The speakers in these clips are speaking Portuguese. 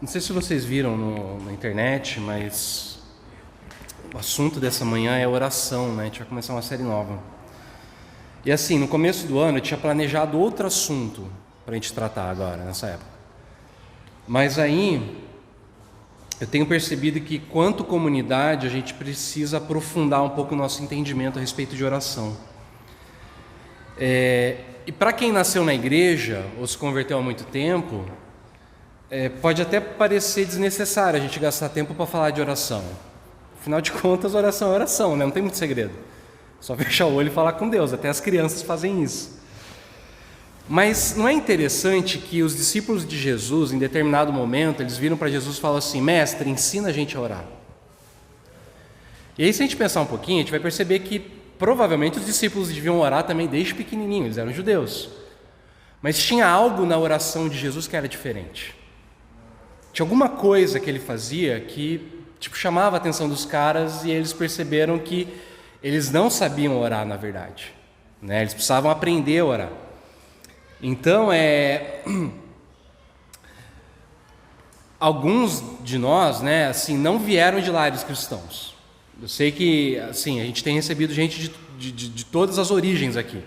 Não sei se vocês viram na internet, mas o assunto dessa manhã é oração, né? A gente vai começar uma série nova. E assim, no começo do ano eu tinha planejado outro assunto para a gente tratar agora, nessa época. Mas aí eu tenho percebido que, quanto comunidade, a gente precisa aprofundar um pouco o nosso entendimento a respeito de oração. E para quem nasceu na igreja ou se converteu há muito tempo, pode até parecer desnecessário a gente gastar tempo para falar de oração. Afinal de contas, oração é oração, né? Não tem muito segredo. Só fechar o olho e falar com Deus. Até as crianças fazem isso. Mas não é interessante que os discípulos de Jesus, em determinado momento, eles viram para Jesus e falaram assim: mestre, ensina a gente a orar. E aí, se a gente pensar um pouquinho, a gente vai perceber que provavelmente os discípulos deviam orar também desde pequenininho, eles eram judeus. Mas tinha algo na oração de Jesus que era diferente. Tinha alguma coisa que ele fazia que chamava a atenção dos caras, e eles perceberam que eles não sabiam orar, na verdade, né? Eles precisavam aprender a orar. Então, alguns de nós, né, assim, não vieram de lares cristãos. Eu sei que, assim, a gente tem recebido gente de todas as origens aqui.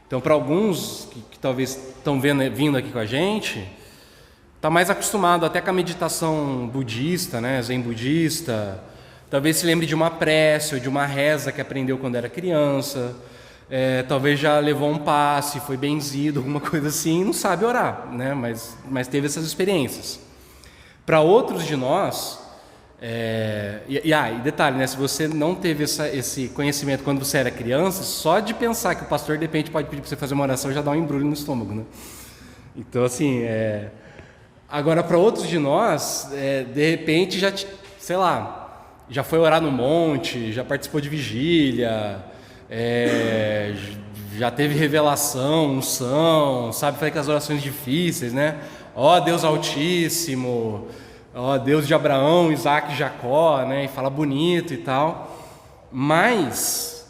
Então, para alguns que talvez estão vindo aqui com a gente, está mais acostumado até com a meditação budista, né, zen budista. Talvez se lembre de uma prece ou de uma reza que aprendeu quando era criança. Talvez já levou um passe, foi benzido, alguma coisa assim, e não sabe orar, né? Mas teve essas experiências. Para outros de nós, e detalhe, né? Se você não teve esse conhecimento quando você era criança, só de pensar que o pastor de repente pode pedir para você fazer uma oração já dá um embrulho no estômago, né? Então, assim, agora para outros de nós, de repente já, sei lá, já foi orar no monte, já participou de vigília, já teve revelação, unção, sabe, fazer aquelas orações difíceis, né? Ó Deus Altíssimo, ó Deus de Abraão, Isaac e Jacó, né? E fala bonito e tal. Mas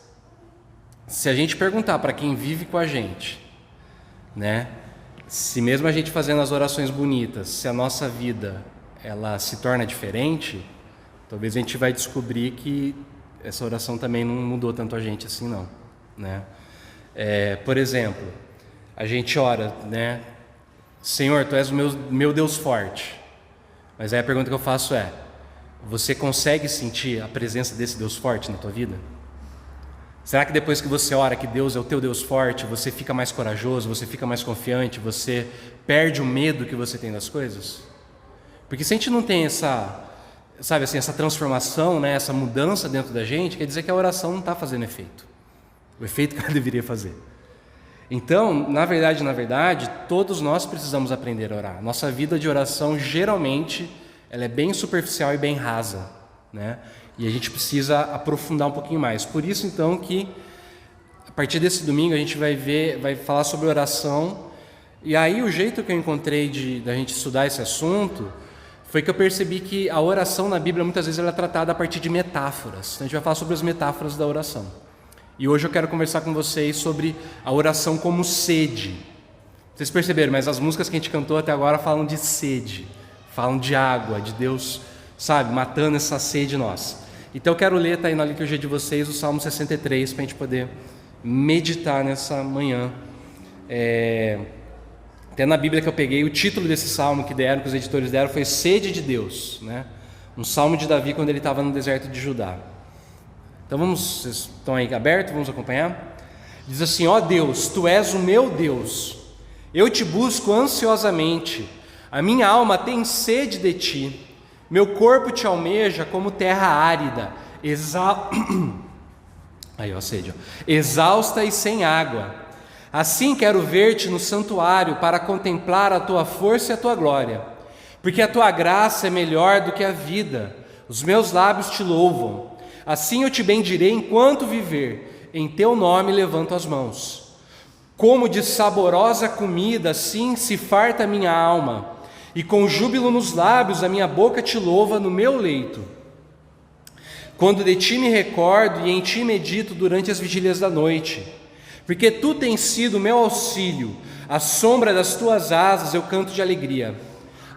se a gente perguntar para quem vive com a gente, né? Se mesmo a gente fazendo as orações bonitas, se a nossa vida ela se torna diferente, talvez a gente vai descobrir que essa oração também não mudou tanto a gente assim, não, né? Por exemplo, a gente ora, né? Senhor, Tu és o meu Deus forte. Mas aí a pergunta que eu faço é: você consegue sentir a presença desse Deus forte na tua vida? Será que depois que você ora que Deus é o teu Deus forte, você fica mais corajoso, você fica mais confiante, você perde o medo que você tem das coisas? Porque se a gente não tem essa transformação, né, essa mudança dentro da gente, quer dizer que a oração não está fazendo efeito, o efeito que ela deveria fazer. Então, na verdade, todos nós precisamos aprender a orar. Nossa vida de oração, geralmente, ela é bem superficial e bem rasa, né? E a gente precisa aprofundar um pouquinho mais. Por isso, então, que a partir desse domingo a gente vai falar sobre oração. E aí o jeito que eu encontrei da gente estudar esse assunto foi que eu percebi que a oração na Bíblia muitas vezes ela é tratada a partir de metáforas. Então a gente vai falar sobre as metáforas da oração. E hoje eu quero conversar com vocês sobre a oração como sede. Vocês perceberam, mas as músicas que a gente cantou até agora falam de sede, falam de água, de Deus, sabe, matando essa sede nossa. Então eu quero ler, tá aí na liturgia de vocês, o Salmo 63, para a gente poder meditar nessa manhã. Até na Bíblia que eu peguei, o título desse salmo que os editores deram, foi Sede de Deus, né? Um salmo de Davi quando ele estava no deserto de Judá. Então vocês estão aí abertos? Vamos acompanhar? Diz assim: ó Deus, Tu és o meu Deus, eu Te busco ansiosamente, a minha alma tem sede de Ti, meu corpo Te almeja como terra árida, exausta e sem água. Assim quero ver-Te no santuário para contemplar a Tua força e a Tua glória, porque a Tua graça é melhor do que a vida, os meus lábios Te louvam. Assim eu Te bendirei enquanto viver, em Teu nome levanto as mãos. Como de saborosa comida, assim se farta a minha alma, e com júbilo nos lábios a minha boca Te louva no meu leito. Quando de Ti me recordo e em Ti medito durante as vigílias da noite, porque Tu tens sido meu auxílio, à sombra das Tuas asas eu canto de alegria.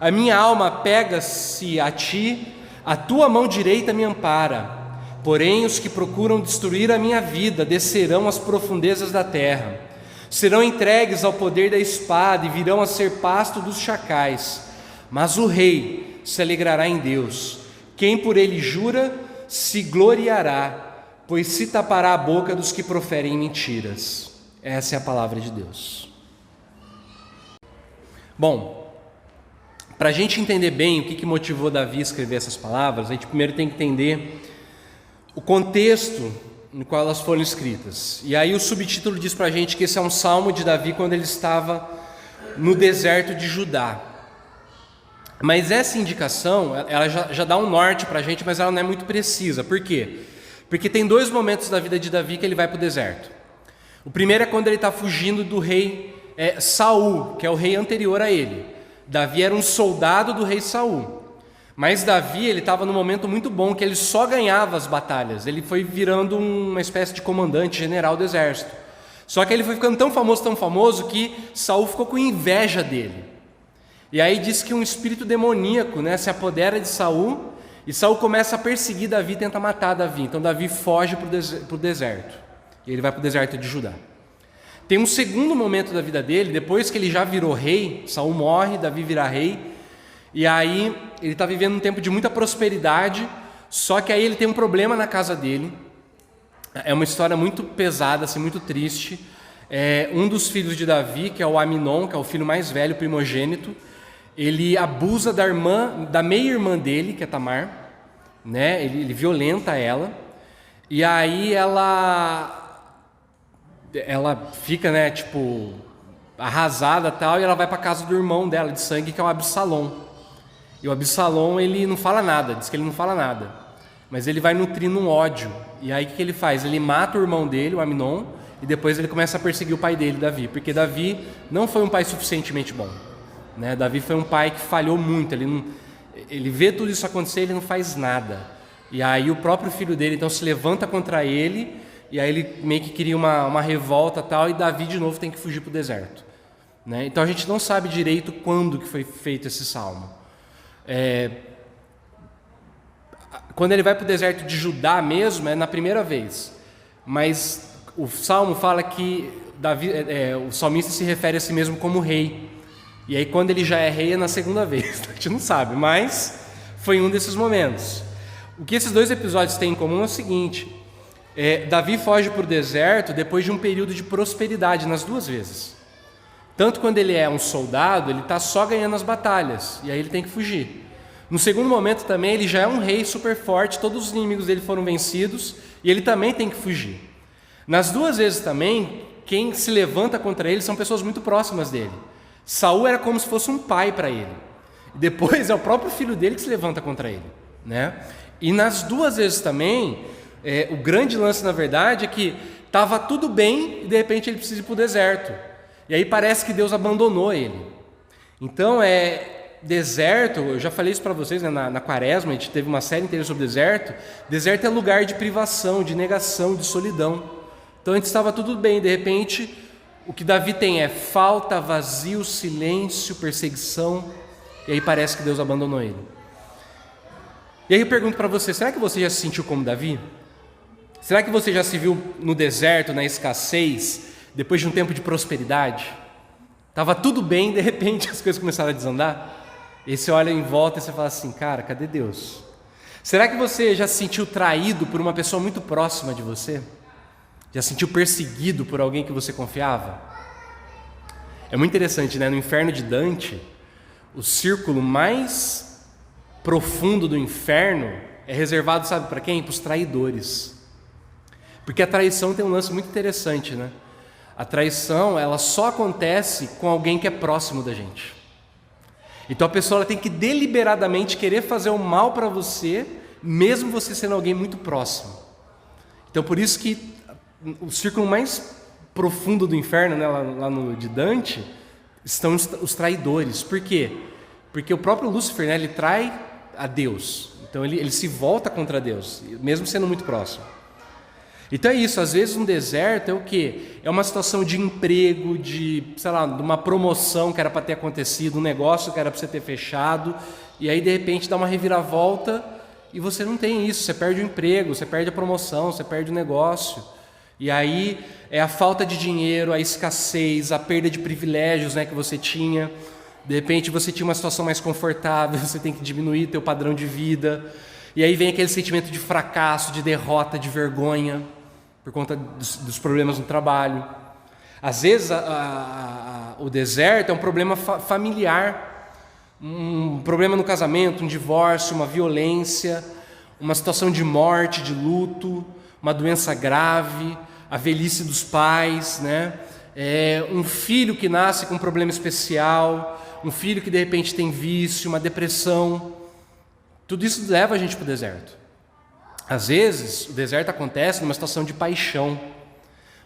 A minha alma pega-se a ti, a tua mão direita me ampara. Porém, os que procuram destruir a minha vida descerão às profundezas da terra. Serão entregues ao poder da espada e virão a ser pasto dos chacais. Mas o rei se alegrará em Deus. Quem por ele jura se gloriará, pois se tapará a boca dos que proferem mentiras. Essa é a palavra de Deus. Bom, para a gente entender bem o que motivou Davi a escrever essas palavras, a gente primeiro tem que entender o contexto no qual elas foram escritas. E aí o subtítulo diz para a gente que esse é um salmo de Davi quando ele estava no deserto de Judá. Mas essa indicação, ela já dá um norte para a gente, mas ela não é muito precisa. Por quê? Porque tem dois momentos da vida de Davi que ele vai para o deserto. O primeiro é quando ele está fugindo do rei Saul, que é o rei anterior a ele. Davi era um soldado do rei Saul. Mas Davi, ele estava num momento muito bom, que ele só ganhava as batalhas. Ele foi virando uma espécie de comandante general do exército. Só que ele foi ficando tão famoso, que Saul ficou com inveja dele. E aí diz que um espírito demoníaco, se apodera de Saul, e Saul começa a perseguir Davi e tenta matar Davi. Então Davi foge para o deserto. E ele vai para o deserto de Judá. Tem um segundo momento da vida dele, depois que ele já virou rei, Saul morre, Davi vira rei, e aí ele está vivendo um tempo de muita prosperidade, só que aí ele tem um problema na casa dele. É uma história muito pesada, assim, muito triste. Um dos filhos de Davi, que é o Aminon, que é o filho mais velho, primogênito, ele abusa da meia-irmã dele, que é Tamar, ele violenta ela, e aí ela fica, arrasada e tal, e ela vai para a casa do irmão dela de sangue, que é o Absalom. E o Absalom, ele não fala nada, diz que ele não fala nada, mas ele vai nutrindo um ódio. E aí o que ele faz? Ele mata o irmão dele, o Aminon, e depois ele começa a perseguir o pai dele, Davi, porque Davi não foi um pai suficientemente bom. Davi foi um pai que falhou muito, ele vê tudo isso acontecer, ele não faz nada. E aí o próprio filho dele então se levanta contra ele, e aí ele meio que cria uma revolta e tal, e Davi de novo tem que fugir para o deserto. Então a gente não sabe direito quando que foi feito esse salmo. Quando ele vai para o deserto de Judá mesmo, é na primeira vez. Mas o salmo fala que o salmista se refere a si mesmo como rei. E aí quando ele já é rei é na segunda vez. A gente não sabe, mas foi um desses momentos. O que esses dois episódios têm em comum é o seguinte: Davi foge para o deserto depois de um período de prosperidade nas duas vezes. Tanto quando ele é um soldado, ele está só ganhando as batalhas, e aí ele tem que fugir. No segundo momento também, ele já é um rei super forte, todos os inimigos dele foram vencidos, e ele também tem que fugir. Nas duas vezes também, quem se levanta contra ele são pessoas muito próximas dele. Saul era como se fosse um pai para ele. Depois é o próprio filho dele que se levanta contra ele. E nas duas vezes também, o grande lance na verdade é que estava tudo bem e de repente ele precisa ir para o deserto. E aí parece que Deus abandonou ele. Então deserto, eu já falei isso para vocês, na quaresma, a gente teve uma série inteira sobre deserto. Deserto é lugar de privação, de negação, de solidão. Então antes estava tudo bem, de repente o que Davi tem é falta, vazio, silêncio, perseguição, e aí parece que Deus abandonou ele. E aí eu pergunto para você, será que você já se sentiu como Davi? Será que você já se viu no deserto, na escassez, depois de um tempo de prosperidade? Estava tudo bem, de repente as coisas começaram a desandar? E você olha em volta e você fala assim, cara, cadê Deus? Será que você já se sentiu traído por uma pessoa muito próxima de você? Já se sentiu perseguido por alguém que você confiava? É muito interessante, no inferno de Dante, o círculo mais profundo do inferno é reservado, sabe para quem? Para os traidores. Porque a traição tem um lance muito interessante, A traição, ela só acontece com alguém que é próximo da gente. Então a pessoa ela tem que deliberadamente querer fazer o mal para você, mesmo você sendo alguém muito próximo. Então por isso que o círculo mais profundo do inferno, lá no de Dante, estão os traidores. Por quê? Porque o próprio Lúcifer, ele trai a Deus. Então ele se volta contra Deus, mesmo sendo muito próximo. Então é isso, às vezes um deserto é o quê? É uma situação de emprego, de, sei lá, de uma promoção que era para ter acontecido, um negócio que era para você ter fechado, e aí de repente dá uma reviravolta e você não tem isso, você perde o emprego, você perde a promoção, você perde o negócio. E aí é a falta de dinheiro, a escassez, a perda de privilégios, né, que você tinha. De repente você tinha uma situação mais confortável, você tem que diminuir teu padrão de vida. E aí vem aquele sentimento de fracasso, de derrota, de vergonha, por conta dos problemas no trabalho. Às vezes o deserto é um problema familiar, um problema no casamento, um divórcio, uma violência, uma situação de morte, de luto, uma doença grave, a velhice dos pais, né? Um filho que nasce com um problema especial, um filho que de repente tem vício, uma depressão. Tudo isso leva a gente para o deserto. Às vezes, o deserto acontece numa situação de paixão,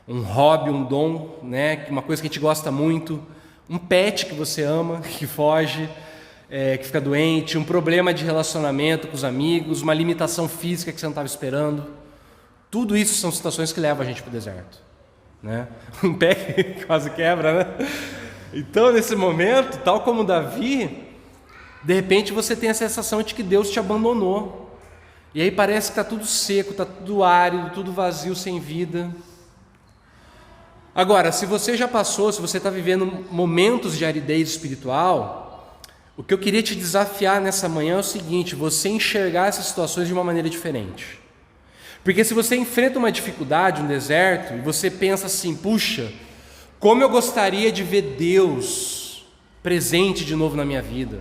um hobby, um dom, né? Uma coisa que a gente gosta muito, um pet que você ama, que foge, que fica doente, um problema de relacionamento com os amigos, uma limitação física que você não estava esperando. Tudo isso são situações que levam a gente para o deserto, né? Um pé que quase quebra, né? Então, nesse momento, tal como Davi, de repente você tem a sensação de que Deus te abandonou. E aí parece que está tudo seco, está tudo árido, tudo vazio, sem vida. Agora, se você já passou, se você está vivendo momentos de aridez espiritual, o que eu queria te desafiar nessa manhã é o seguinte: você enxergar essas situações de uma maneira diferente. Porque se você enfrenta uma dificuldade, um deserto, e você pensa assim, puxa, como eu gostaria de ver Deus presente de novo na minha vida.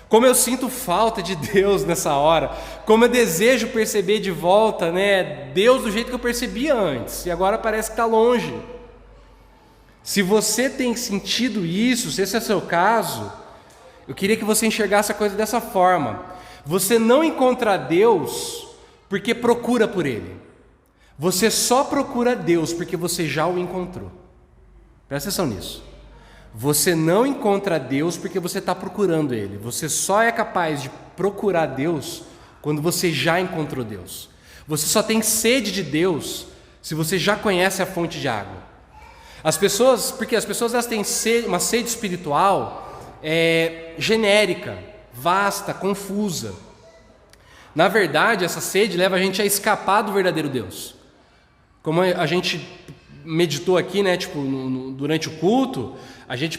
Como eu sinto falta de Deus nessa hora. Como eu desejo perceber de volta, né, Deus do jeito que eu percebia antes. E agora parece que está longe. Se você tem sentido isso, se esse é o seu caso, eu queria que você enxergasse a coisa dessa forma. Você não encontra Deus porque procura por Ele. Você só procura Deus porque você já o encontrou. Presta atenção nisso. Você não encontra Deus porque você está procurando Ele. Você só é capaz de procurar Deus quando você já encontrou Deus. Você só tem sede de Deus se você já conhece a fonte de água. Porque as pessoas elas têm uma sede espiritual genérica, vasta, confusa. Na verdade, essa sede leva a gente a escapar do verdadeiro Deus. Como a gente meditou aqui, né, durante o culto, a gente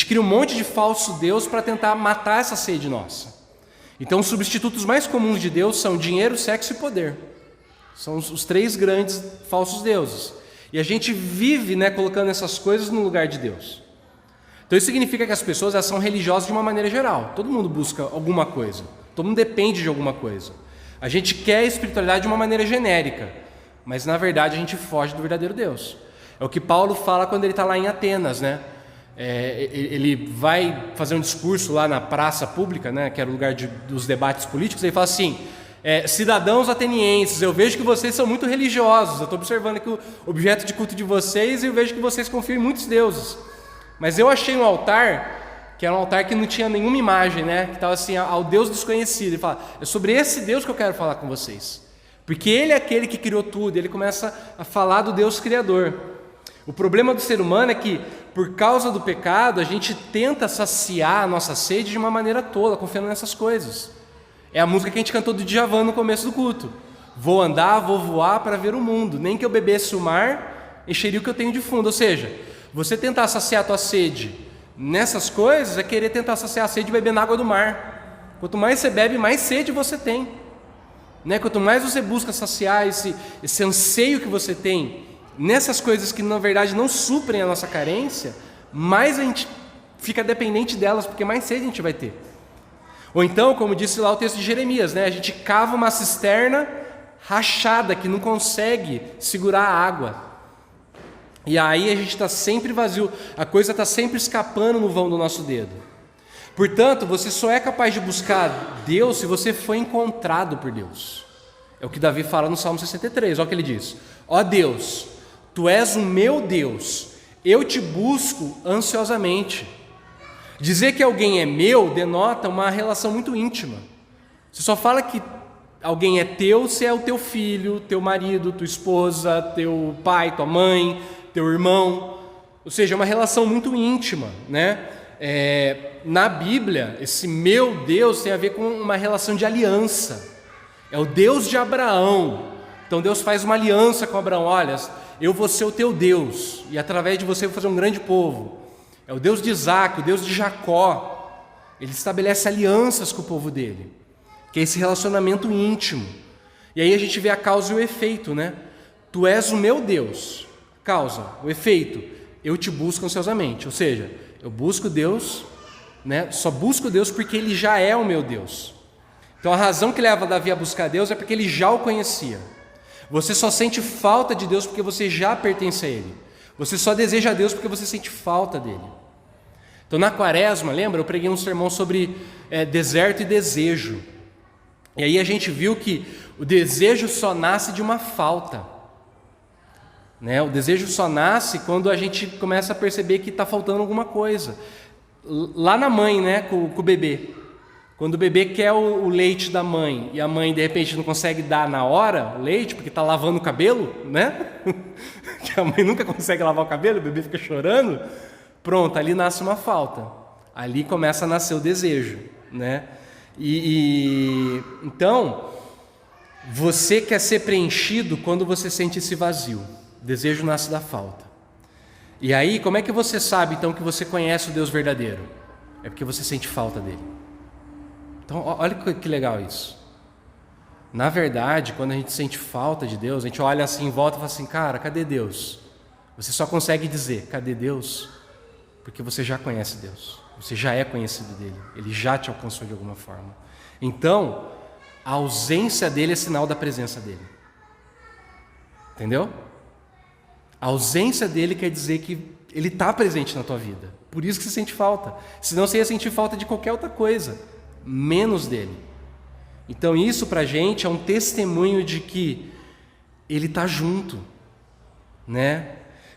cria um monte de falso Deus para tentar matar essa sede nossa. Então, os substitutos mais comuns de Deus são dinheiro, sexo e poder. São os três grandes falsos deuses. E a gente vive, né, colocando essas coisas no lugar de Deus. Então, isso significa que as pessoas elas são religiosas de uma maneira geral. Todo mundo busca alguma coisa. Todo mundo depende de alguma coisa. A gente quer a espiritualidade de uma maneira genérica. Mas, na verdade, a gente foge do verdadeiro Deus. É o que Paulo fala quando ele está lá em Atenas, né? Ele vai fazer um discurso lá na praça pública, né? Que era o lugar dos debates políticos. Ele fala assim, cidadãos atenienses, eu vejo que vocês são muito religiosos. Eu estou observando aqui o objeto de culto de vocês e eu vejo que vocês confiam em muitos deuses. Mas eu achei um altar, que era um altar que não tinha nenhuma imagem, né? Que estava assim, ao Deus desconhecido. Ele fala, é sobre esse Deus que eu quero falar com vocês. Porque Ele é aquele que criou tudo. Ele começa a falar do Deus Criador. O problema do ser humano é que, por causa do pecado, a gente tenta saciar a nossa sede de uma maneira tola, confiando nessas coisas. É a música que a gente cantou do Djavan no começo do culto. Vou andar, vou voar para ver o mundo. Nem que eu bebesse o mar, encheria o que eu tenho de fundo. Ou seja, você tentar saciar a tua sede nessas coisas é querer tentar saciar a sede bebendo água do mar. Quanto mais você bebe, mais sede você tem. Né? Quanto mais você busca saciar esse anseio que você tem nessas coisas que na verdade não suprem a nossa carência, mais a gente fica dependente delas, porque mais sede a gente vai ter. Ou então, como disse lá o texto de Jeremias, né? A gente cava uma cisterna rachada que não consegue segurar a água. E aí a gente está sempre vazio, a coisa está sempre escapando no vão do nosso dedo. Portanto, você só é capaz de buscar Deus se você foi encontrado por Deus. É o que Davi fala no Salmo 63, olha o que ele diz. Ó Deus, Tu és o meu Deus, eu te busco ansiosamente. Dizer que alguém é meu denota uma relação muito íntima. Você só fala que alguém é teu, se é o teu filho, teu marido, tua esposa, teu pai, tua mãe, teu irmão. Ou seja, é uma relação muito íntima, né? Na Bíblia, esse meu Deus tem a ver com uma relação de aliança. É o Deus de Abraão. Então Deus faz uma aliança com Abraão. Olha, eu vou ser o teu Deus, e através de você eu vou fazer um grande povo. É o Deus de Isaac, o Deus de Jacó. Ele estabelece alianças com o povo dele, que é esse relacionamento íntimo. E aí a gente vê a causa e o efeito, né? Tu és o meu Deus. Causa, o efeito, eu te busco ansiosamente. Ou seja, eu busco Deus, né? Só busco Deus porque Ele já é o meu Deus. Então a razão que leva Davi a buscar Deus é porque ele já o conhecia. Você só sente falta de Deus porque você já pertence a Ele. Você só deseja a Deus porque você sente falta dEle. Então na Quaresma, lembra? Eu preguei um sermão sobre deserto e desejo. E aí a gente viu que o desejo só nasce de uma falta, né? O desejo só nasce quando a gente começa a perceber que está faltando alguma coisa. Lá na mãe, né? Com o bebê. Quando o bebê quer o leite da mãe e a mãe de repente não consegue dar na hora o leite porque está lavando o cabelo, né? Que a mãe nunca consegue lavar o cabelo, o bebê fica chorando. Pronto, ali nasce uma falta. Ali começa a nascer o desejo, né? Então, você quer ser preenchido quando você sente esse vazio. O desejo nasce da falta. E aí, como é que você sabe então que você conhece o Deus verdadeiro? É porque você sente falta dele. Então, olha que legal isso. Na verdade, quando a gente sente falta de Deus, a gente olha assim em volta e fala assim, cara, cadê Deus? Você só consegue dizer, cadê Deus? Porque você já conhece Deus. Você já é conhecido dele. Ele já te alcançou de alguma forma. Então, a ausência dele é sinal da presença dele. Entendeu? A ausência dele quer dizer que ele está presente na tua vida. Por isso que você sente falta. Senão você ia sentir falta de qualquer outra coisa, menos dele. Então isso pra gente é um testemunho de que ele está junto, né?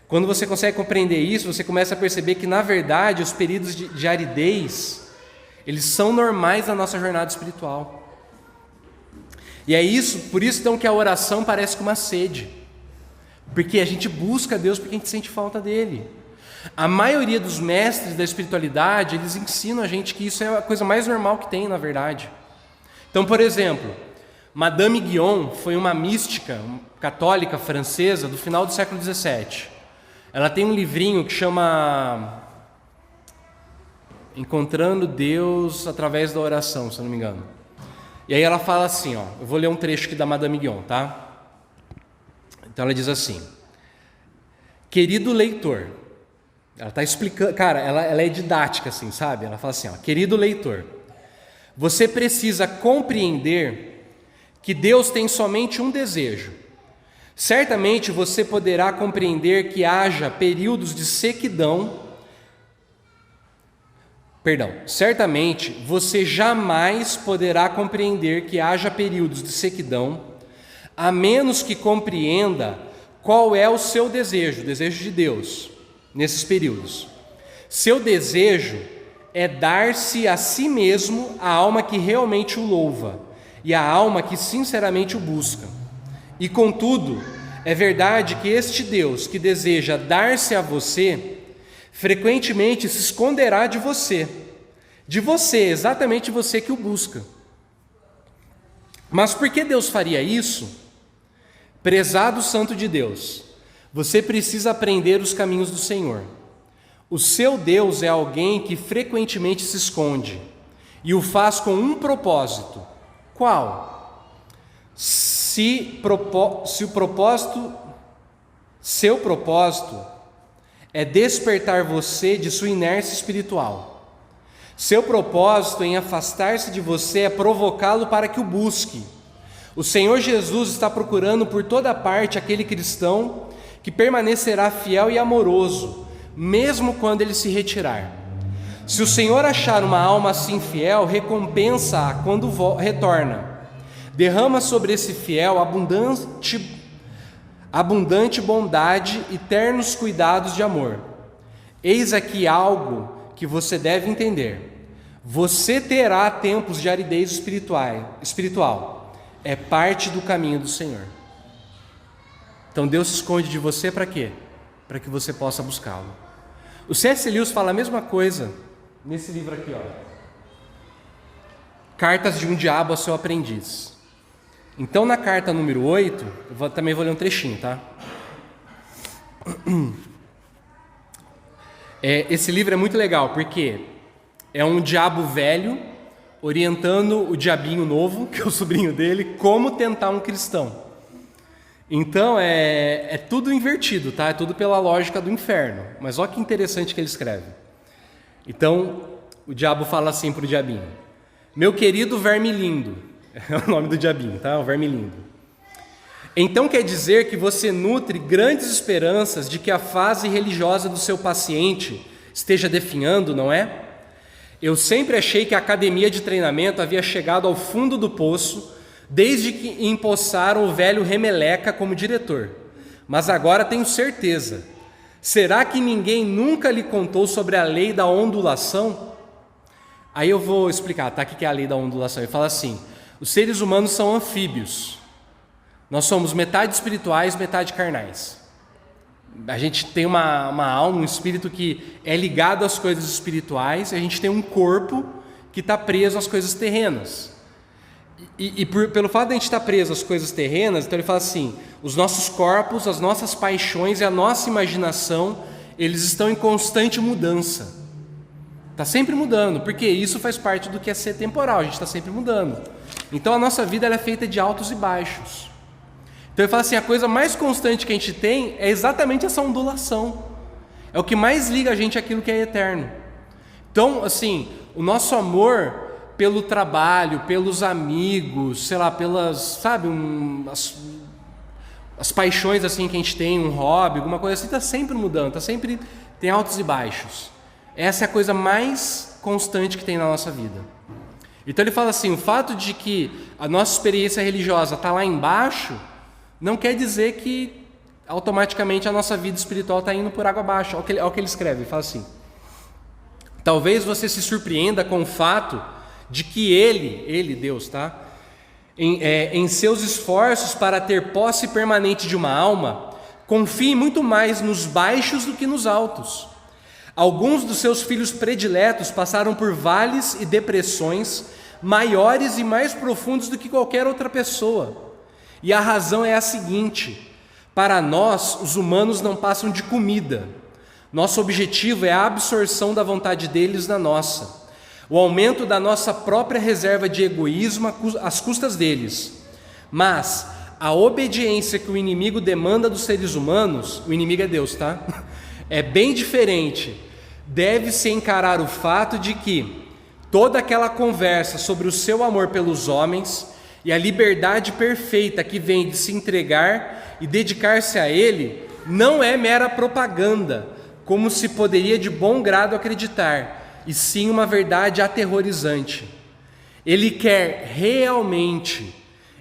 Quando você consegue compreender isso, você começa a perceber que na verdade os períodos de aridez, eles são normais na nossa jornada espiritual. E é isso, por isso então que a oração parece com uma sede, porque a gente busca Deus porque a gente sente falta dele. A maioria dos mestres da espiritualidade, eles ensinam a gente que isso é a coisa mais normal que tem, na verdade. Então, por exemplo, Madame Guyon foi uma mística católica francesa do final do século XVII. Ela tem um livrinho que chama Encontrando Deus através da oração, se eu não me engano. E aí ela fala assim, ó, eu vou ler um trecho aqui da Madame Guyon, tá? Então ela diz assim: querido leitor, ela está explicando, cara, ela é didática assim, sabe? Ela fala assim, ó, querido leitor, você precisa compreender que Deus tem somente um desejo. Certamente você poderá compreender que haja períodos de sequidão. Certamente você jamais poderá compreender que haja períodos de sequidão, a menos que compreenda qual é o seu desejo, o desejo de Deus, nesses períodos. Seu desejo é dar-se a si mesmo a alma que realmente o louva e a alma que sinceramente o busca. E contudo, é verdade que este Deus que deseja dar-se a você, frequentemente se esconderá de você, exatamente você que o busca. Mas por que Deus faria isso? Prezado Santo de Deus, você precisa aprender os caminhos do Senhor. O seu Deus é alguém que frequentemente se esconde e o faz com um propósito. Qual? Seu propósito é despertar você de sua inércia espiritual. Seu propósito em afastar-se de você é provocá-lo para que o busque. O Senhor Jesus está procurando por toda parte aquele cristão que permanecerá fiel e amoroso, mesmo quando ele se retirar. Se o Senhor achar uma alma assim fiel, recompensa-a quando retorna. Derrama sobre esse fiel abundante bondade e ternos cuidados de amor. Eis aqui algo que você deve entender. Você terá tempos de aridez espiritual. é parte do caminho do Senhor. Então Deus se esconde de você para quê? Para que você possa buscá-lo. O C.S. Lewis fala a mesma coisa nesse livro aqui, ó. Cartas de um Diabo a Seu Aprendiz. Então, na carta número 8, também vou ler um trechinho, tá? Esse livro é muito legal, porque é um diabo velho orientando o diabinho novo, que é o sobrinho dele, como tentar um cristão. Então, é tudo invertido, tá? É tudo pela lógica do inferno. Mas olha que interessante que ele escreve. Então, o diabo fala assim para o diabinho: meu querido verme lindo, é o nome do diabinho, tá? O verme lindo. Então quer dizer que você nutre grandes esperanças de que a fase religiosa do seu paciente esteja definhando, não é? Eu sempre achei que a academia de treinamento havia chegado ao fundo do poço desde que empossaram o velho Remeleca como diretor. Mas agora tenho certeza. Será que ninguém nunca lhe contou sobre a lei da ondulação? Aí eu vou explicar, tá? O que é a lei da ondulação? Ele fala assim: os seres humanos são anfíbios. Nós somos metade espirituais, metade carnais. A gente tem uma alma, um espírito que é ligado às coisas espirituais, e a gente tem um corpo que está preso às coisas terrenas. Pelo fato de a gente estar preso às coisas terrenas, então ele fala assim: os nossos corpos, as nossas paixões e a nossa imaginação, eles estão em constante mudança. Está sempre mudando, porque isso faz parte do que é ser temporal, a gente está sempre mudando. Então a nossa vida ela é feita de altos e baixos. Então ele fala assim: a coisa mais constante que a gente tem é exatamente essa ondulação. É o que mais liga a gente àquilo que é eterno. Então, assim, o nosso amor pelo trabalho, pelos amigos, sei lá, pelas, sabe, as paixões assim que a gente tem, um hobby, alguma coisa assim, está sempre mudando, tem altos e baixos. Essa é a coisa mais constante que tem na nossa vida. Então ele fala assim: o fato de que a nossa experiência religiosa está lá embaixo não quer dizer que automaticamente a nossa vida espiritual está indo por água abaixo. Olha o que ele escreve, ele fala assim: talvez você se surpreenda com o fato de que ele, Deus, tá? Em seus esforços para ter posse permanente de uma alma, confie muito mais nos baixos do que nos altos. Alguns dos seus filhos prediletos passaram por vales e depressões maiores e mais profundos do que qualquer outra pessoa. E a razão é a seguinte: para nós, os humanos não passam de comida. Nosso objetivo é a absorção da vontade deles na nossa, o aumento da nossa própria reserva de egoísmo às custas deles. Mas a obediência que o inimigo demanda dos seres humanos, o inimigo é Deus, tá? É bem diferente. Deve-se encarar o fato de que toda aquela conversa sobre o seu amor pelos homens e a liberdade perfeita que vem de se entregar e dedicar-se a Ele não é mera propaganda, como se poderia de bom grado acreditar, e sim uma verdade aterrorizante. Ele quer realmente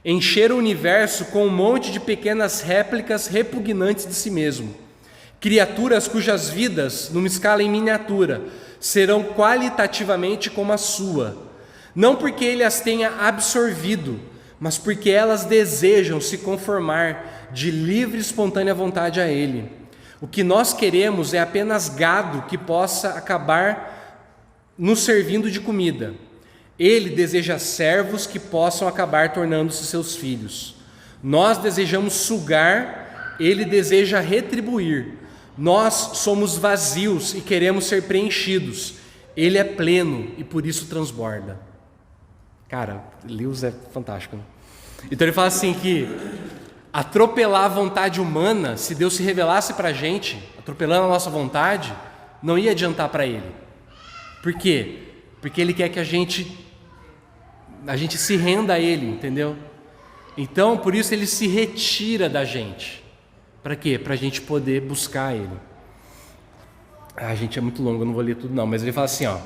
encher o universo com um monte de pequenas réplicas repugnantes de si mesmo, criaturas cujas vidas, numa escala em miniatura, serão qualitativamente como a sua, não porque ele as tenha absorvido, mas porque elas desejam se conformar de livre e espontânea vontade a ele. O que nós queremos é apenas gado que possa acabar nos servindo de comida. Ele deseja servos que possam acabar tornando-se seus filhos. Nós desejamos sugar, ele deseja retribuir. Nós somos vazios e queremos ser preenchidos. Ele é pleno e por isso transborda. Cara, Lewis é fantástico, né? Então ele fala assim que atropelar a vontade humana, se Deus se revelasse para a gente, atropelando a nossa vontade, não ia adiantar para ele. Por quê? Porque ele quer que a gente se renda a ele, entendeu? Então, por isso ele se retira da gente. Para quê? Para a gente poder buscar ele. Gente, é muito longo, eu não vou ler tudo não, mas ele fala assim, ó: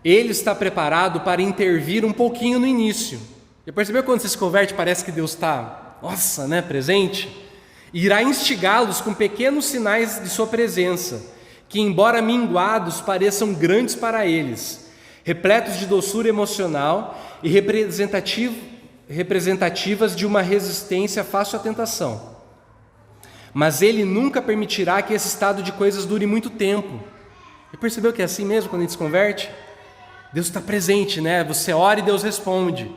ele está preparado para intervir um pouquinho no início. Já percebeu quando você se converte, parece que Deus está, nossa, né, presente? Irá instigá-los com pequenos sinais de sua presença, que embora minguados, pareçam grandes para eles, repletos de doçura emocional e representativas de uma resistência fácil à tentação. Mas Ele nunca permitirá que esse estado de coisas dure muito tempo. E percebeu que é assim mesmo quando a gente se converte? Deus está presente, né? Você ora e Deus responde.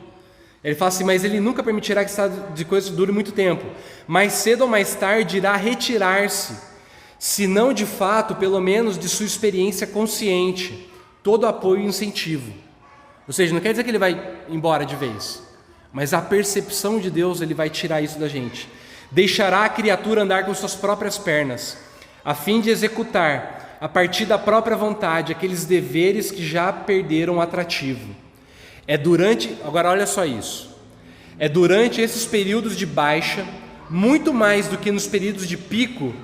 Ele fala assim, mas Ele nunca permitirá que esse estado de coisas dure muito tempo. Mais cedo ou mais tarde irá retirar-se, se não de fato, pelo menos de sua experiência consciente, todo apoio e incentivo. Ou seja, não quer dizer que Ele vai embora de vez, mas a percepção de Deus, Ele vai tirar isso da gente. Deixará a criatura andar com suas próprias pernas, a fim de executar, a partir da própria vontade, aqueles deveres que já perderam o atrativo. Agora olha só isso, é durante esses períodos de baixa, muito mais do que nos períodos de pico,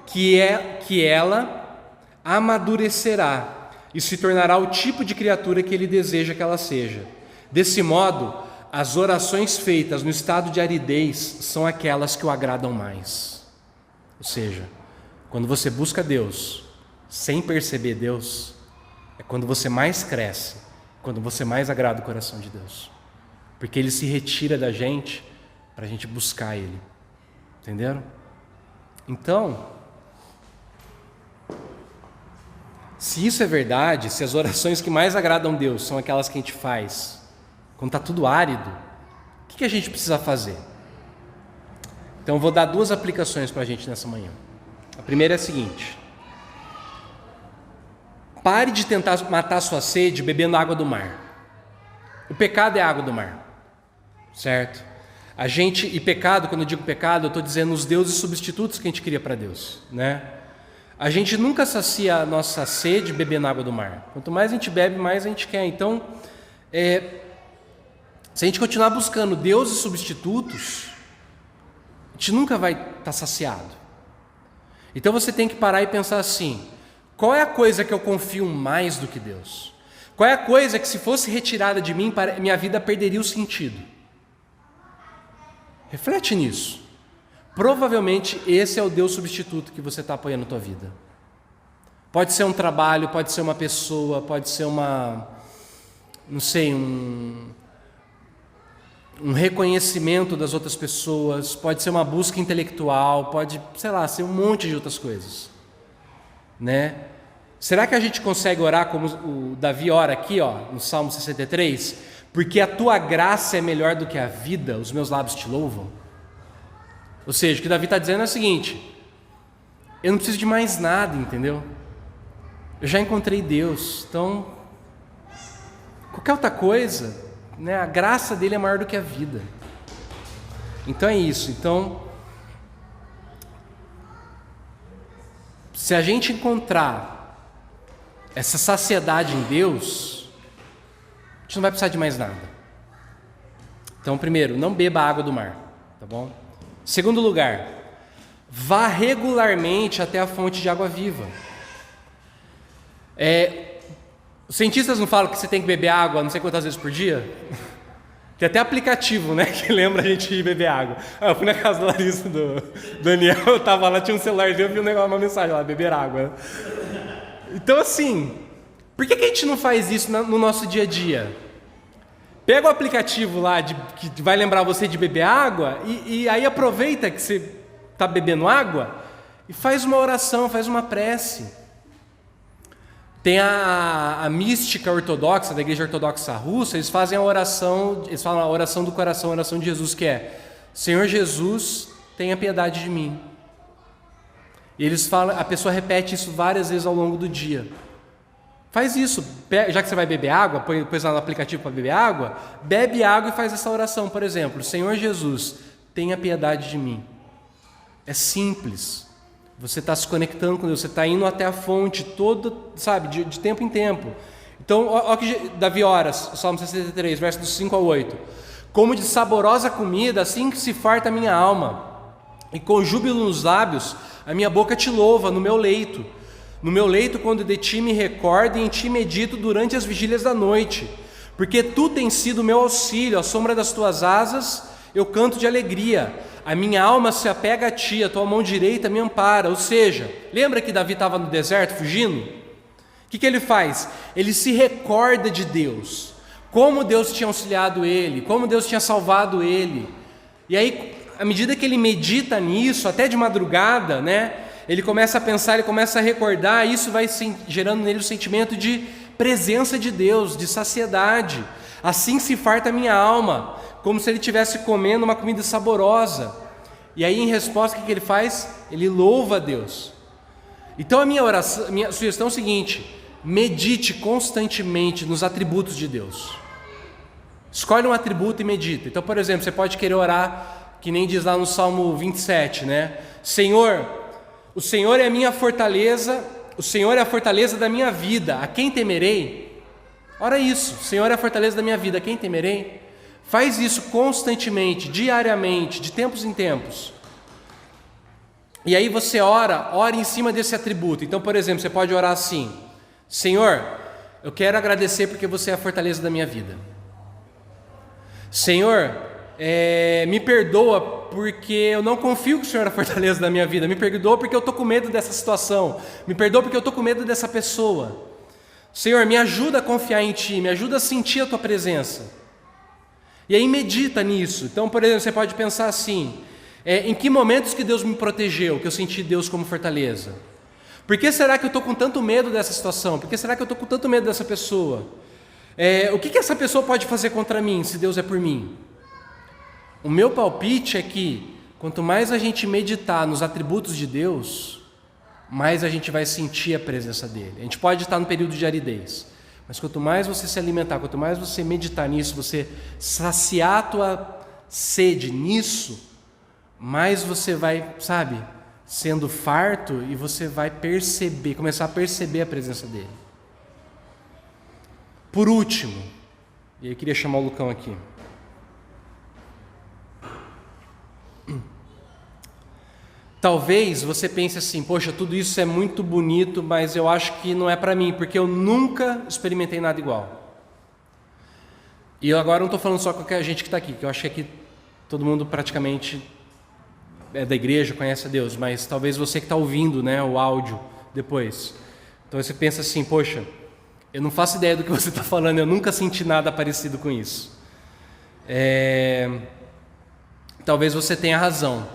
que ela amadurecerá e se tornará o tipo de criatura que Ele deseja que ela seja. Desse modo, as orações feitas no estado de aridez são aquelas que o agradam mais. Ou seja, quando você busca Deus sem perceber Deus, é quando você mais cresce, quando você mais agrada o coração de Deus. Porque Ele se retira da gente para a gente buscar Ele. Entenderam? Então, se isso é verdade, se as orações que mais agradam Deus são aquelas que a gente faz quando está tudo árido, o que a gente precisa fazer? Então eu vou dar 2 aplicações para a gente nessa manhã. A primeira é a seguinte: pare de tentar matar sua sede bebendo água do mar. O pecado é água do mar, certo? E pecado, quando eu digo pecado, eu estou dizendo os deuses substitutos que a gente cria para Deus, né? A gente nunca sacia a nossa sede bebendo água do mar. Quanto mais a gente bebe, mais a gente quer. Então, se a gente continuar buscando deuses substitutos, a gente nunca vai estar saciado. Então você tem que parar e pensar assim: qual é a coisa que eu confio mais do que Deus? Qual é a coisa que, se fosse retirada de mim, minha vida perderia o sentido? Reflete nisso. Provavelmente esse é o Deus substituto que você está apoiando na tua vida. Pode ser um trabalho, pode ser uma pessoa, pode ser um reconhecimento das outras pessoas, pode ser uma busca intelectual, pode, ser um monte de outras coisas, né? Será que a gente consegue orar como o Davi ora aqui, no Salmo 63? Porque a tua graça é melhor do que a vida, os meus lábios te louvam. Ou seja, o que Davi está dizendo é o seguinte: eu não preciso de mais nada, entendeu? Eu já encontrei Deus, então qualquer outra coisa, né, a graça dele é maior do que a vida. Então é isso. Então, se a gente encontrar essa saciedade em Deus, a gente não vai precisar de mais nada. Então, primeiro, não beba a água do mar, tá bom? Segundo lugar, vá regularmente até a fonte de água viva. Os cientistas não falam que você tem que beber água não sei quantas vezes por dia? Tem até aplicativo, né, que lembra a gente de beber água. Eu fui na casa da Larissa, do Daniel, eu tava lá, tinha um celularzinho, eu vi uma mensagem lá: beber água. Então assim, por que a gente não faz isso no nosso dia a dia? Pega o aplicativo lá que vai lembrar você de beber água e aí aproveita que você está bebendo água e faz uma oração, faz uma prece. Tem a mística ortodoxa, da Igreja Ortodoxa Russa, eles fazem a oração, eles falam a oração do coração, a oração de Jesus, que é: Senhor Jesus, tenha piedade de mim. E eles falam, a pessoa repete isso várias vezes ao longo do dia. Faz isso, já que você vai beber água, põe lá no aplicativo para beber água, bebe água e faz essa oração, por exemplo: Senhor Jesus, tenha piedade de mim. É simples, você está se conectando com Deus, você está indo até a fonte, de tempo em tempo. Então, olha o que Davi ora, Salmo 63, versos 5 a 8: como de saborosa comida, assim que se farta a minha alma, e com júbilo nos lábios, a minha boca te louva no meu leito. No meu leito, quando de ti me recordo, e em ti medito durante as vigílias da noite. Porque tu tens sido o meu auxílio, à sombra das tuas asas eu canto de alegria. A minha alma se apega a ti, a tua mão direita me ampara. Ou seja, lembra que Davi estava no deserto fugindo? O que ele faz? Ele se recorda de Deus. como Deus tinha auxiliado ele, como Deus tinha salvado ele. E aí, à medida que ele medita nisso, até de madrugada, né, ele começa a pensar, ele começa a recordar, e isso vai gerando nele o sentimento de presença de Deus, de saciedade. Assim se farta a minha alma, como se ele estivesse comendo uma comida saborosa. E aí, em resposta, o que ele faz? Ele louva a Deus. Então a minha sugestão é o seguinte: medite constantemente nos atributos de Deus. Escolhe um atributo e medita. Então, por exemplo, você pode querer orar, que nem diz lá no Salmo 27, né? Senhor, o Senhor é a minha fortaleza, o Senhor é a fortaleza da minha vida, a quem temerei? Ora isso, o Senhor é a fortaleza da minha vida, a quem temerei? Faz isso constantemente, diariamente, de tempos em tempos. E aí você ora em cima desse atributo. Então, por exemplo, você pode orar assim: Senhor, eu quero agradecer porque você é a fortaleza da minha vida. Senhor, me perdoa porque eu não confio que o Senhor é a fortaleza da minha vida. Me perdoa porque eu estou com medo dessa situação. Me perdoa porque eu estou com medo dessa pessoa. Senhor, me ajuda a confiar em Ti, me ajuda a sentir a Tua presença. E aí medita nisso. Então, por exemplo, você pode pensar assim: em que momentos que Deus me protegeu, que eu senti Deus como fortaleza? Por que será que eu estou com tanto medo dessa situação? Por que será que eu estou com tanto medo dessa pessoa? O que essa pessoa pode fazer contra mim, se Deus é por mim? O meu palpite é que, quanto mais a gente meditar nos atributos de Deus, mais a gente vai sentir a presença dEle. A gente pode estar no período de aridez, mas quanto mais você se alimentar, quanto mais você meditar nisso, você saciar a tua sede nisso, mais você vai, sendo farto, e você vai começar a perceber a presença dEle. Por último, e aí eu queria chamar o Lucão aqui. Talvez você pense assim: poxa, tudo isso é muito bonito, mas eu acho que não é para mim, porque eu nunca experimentei nada igual. E eu agora não estou falando só com a gente que está aqui, que eu acho que aqui todo mundo praticamente é da igreja, conhece a Deus, mas talvez você que está ouvindo, né, o áudio depois. Então você pensa assim: poxa, eu não faço ideia do que você está falando, eu nunca senti nada parecido com isso. Talvez você tenha razão,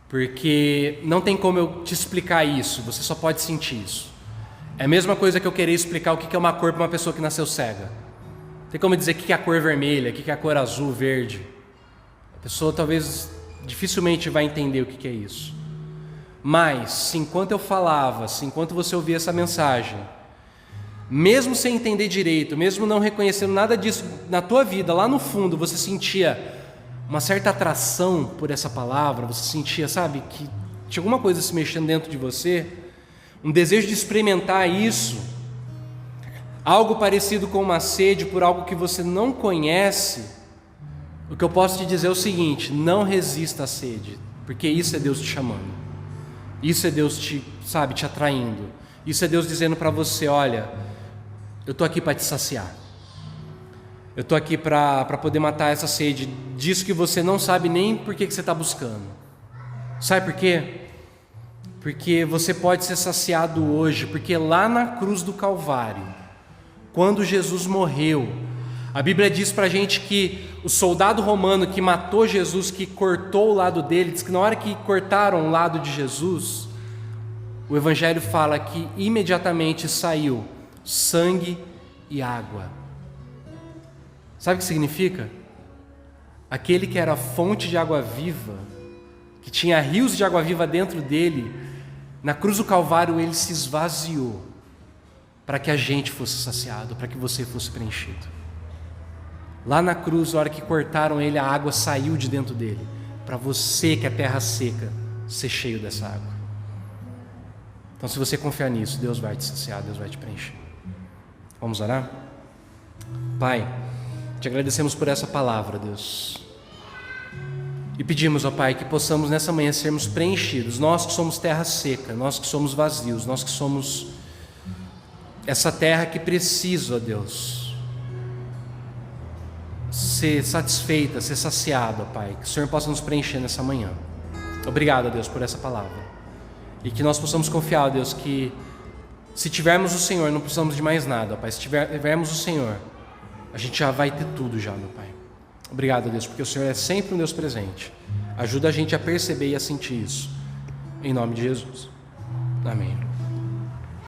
porque não tem como eu te explicar isso, você só pode sentir isso. É a mesma coisa que eu querer explicar o que é uma cor para uma pessoa que nasceu cega. Tem como dizer o que é a cor vermelha, o que é a cor azul, verde. A pessoa talvez dificilmente vai entender o que é isso. Mas, se enquanto eu falava, se enquanto você ouvia essa mensagem, mesmo sem entender direito, mesmo não reconhecendo nada disso na tua vida, lá no fundo você sentia uma certa atração por essa palavra, você sentia, que tinha alguma coisa se mexendo dentro de você, um desejo de experimentar isso, algo parecido com uma sede por algo que você não conhece, o que eu posso te dizer é o seguinte: não resista à sede, porque isso é Deus te chamando, isso é Deus te atraindo, isso é Deus dizendo para você: olha, eu estou aqui para te saciar. Eu estou aqui para poder matar essa sede disso que você não sabe nem por que você está buscando. Sabe por quê? Porque você pode ser saciado hoje, porque lá na cruz do Calvário, quando Jesus morreu, a Bíblia diz para a gente que o soldado romano que matou Jesus, que cortou o lado dele, diz que na hora que cortaram o lado de Jesus, o Evangelho fala que imediatamente saiu sangue e água. Sabe o que significa? Aquele que era a fonte de água viva, que tinha rios de água viva dentro dele, na cruz do Calvário ele se esvaziou, para que a gente fosse saciado, para que você fosse preenchido. Lá na cruz, na hora que cortaram ele, a água saiu de dentro dele, para você que é terra seca, ser cheio dessa água. Então, se você confiar nisso, Deus vai te saciar, Deus vai te preencher. Vamos orar? Pai, te agradecemos por essa palavra, Deus. E pedimos, ó Pai, que possamos nessa manhã sermos preenchidos. Nós que somos terra seca, nós que somos vazios, nós que somos essa terra que precisa, ó Deus, ser satisfeita, ser saciada, ó Pai. Que o Senhor possa nos preencher nessa manhã. Obrigado, ó Deus, por essa palavra. E que nós possamos confiar, ó Deus, que se tivermos o Senhor, não precisamos de mais nada, ó Pai. Se tivermos o Senhor, a gente já vai ter tudo já, meu Pai. Obrigado, Deus, porque o Senhor é sempre um Deus presente. Ajuda a gente a perceber e a sentir isso. Em nome de Jesus. Amém.